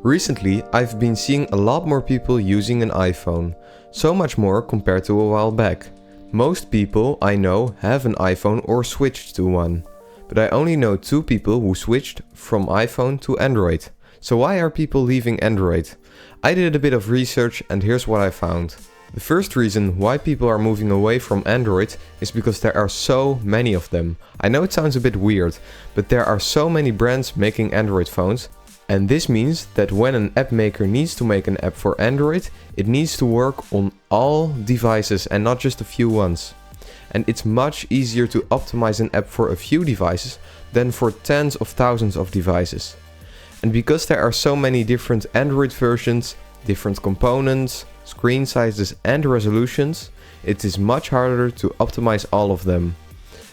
Recently, I've been seeing a lot more people using an iPhone, so much more compared to a while back. Most people I know have an iPhone or switched to one, but I only know 2 people who switched from iPhone to Android. So why are people leaving Android? I did a bit of research and here's what I found. The first reason why people are moving away from Android is because there are so many of them. I know it sounds a bit weird, but there are so many brands making Android phones. And this means that when an app maker needs to make an app for Android, it needs to work on all devices and not just a few ones. And it's much easier to optimize an app for a few devices than for tens of thousands of devices. And because there are so many different Android versions, different components, screen sizes and resolutions, it is much harder to optimize all of them.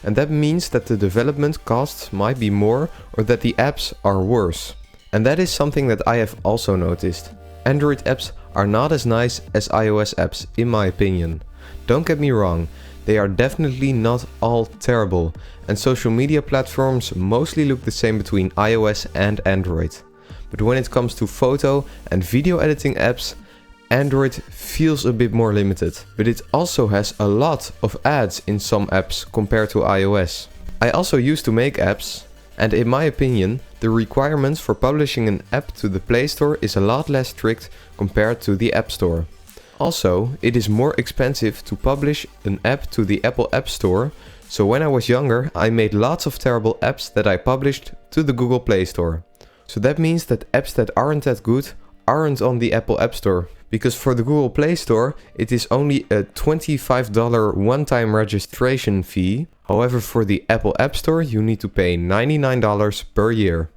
And that means that the development costs might be more or that the apps are worse. And that is something that I have also noticed. Android apps are not as nice as iOS apps, in my opinion. Don't get me wrong, they are definitely not all terrible, and social media platforms mostly look the same between iOS and Android. But when it comes to photo and video editing apps, Android feels a bit more limited. But it also has a lot of ads in some apps compared to iOS. I also used to make apps, and in my opinion, the requirements for publishing an app to the Play Store is a lot less strict compared to the App Store. Also, it is more expensive to publish an app to the Apple App Store, so when I was younger, I made lots of terrible apps that I published to the Google Play Store. So that means that apps that aren't that good aren't on the Apple App Store, because for the Google Play Store, it is only a $25 one-time registration fee. However, for the Apple App Store, you need to pay $99 per year.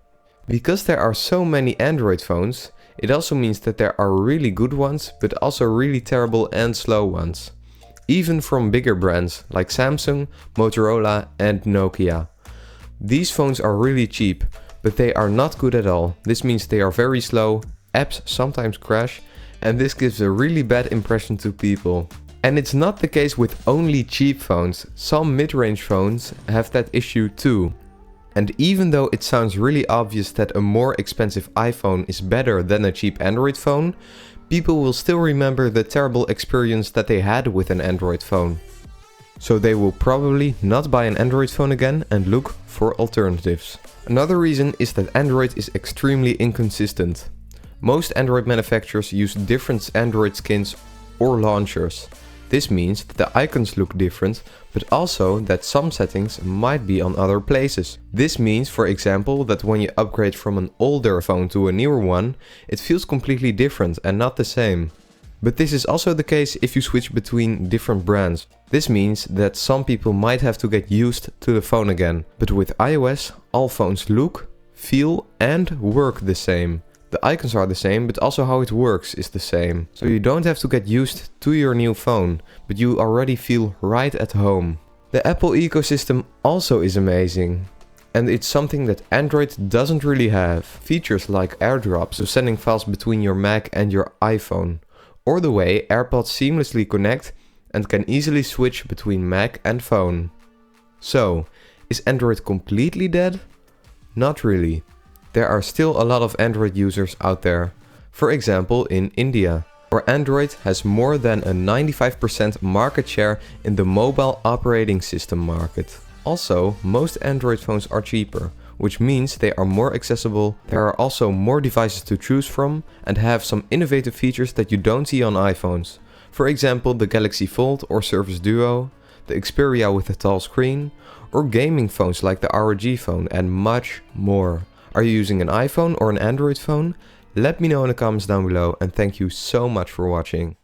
Because there are so many Android phones, it also means that there are really good ones, but also really terrible and slow ones. Even from bigger brands like Samsung, Motorola and Nokia. These phones are really cheap, but they are not good at all. This means they are very slow, apps sometimes crash, and this gives a really bad impression to people. And it's not the case with only cheap phones. Some mid-range phones have that issue too. And even though it sounds really obvious that a more expensive iPhone is better than a cheap Android phone, people will still remember the terrible experience that they had with an Android phone. So they will probably not buy an Android phone again and look for alternatives. Another reason is that Android is extremely inconsistent. Most Android manufacturers use different Android skins or launchers. This means that the icons look different, but also that some settings might be on other places. This means, for example, that when you upgrade from an older phone to a newer one, it feels completely different and not the same. But this is also the case if you switch between different brands. This means that some people might have to get used to the phone again. But with iOS, all phones look, feel and work the same. The icons are the same, but also how it works is the same. So you don't have to get used to your new phone, but you already feel right at home. The Apple ecosystem also is amazing. And it's something that Android doesn't really have. Features like AirDrop, so sending files between your Mac and your iPhone. Or the way AirPods seamlessly connect and can easily switch between Mac and phone. So, is Android completely dead? Not really. There are still a lot of Android users out there. For example, in India, where Android has more than a 95% market share in the mobile operating system market. Also, most Android phones are cheaper, which means they are more accessible. There are also more devices to choose from and have some innovative features that you don't see on iPhones. For example, the Galaxy Fold or Surface Duo, the Xperia with a tall screen, or gaming phones like the ROG phone and much more. Are you using an iPhone or an Android phone? Let me know in the comments down below and thank you so much for watching.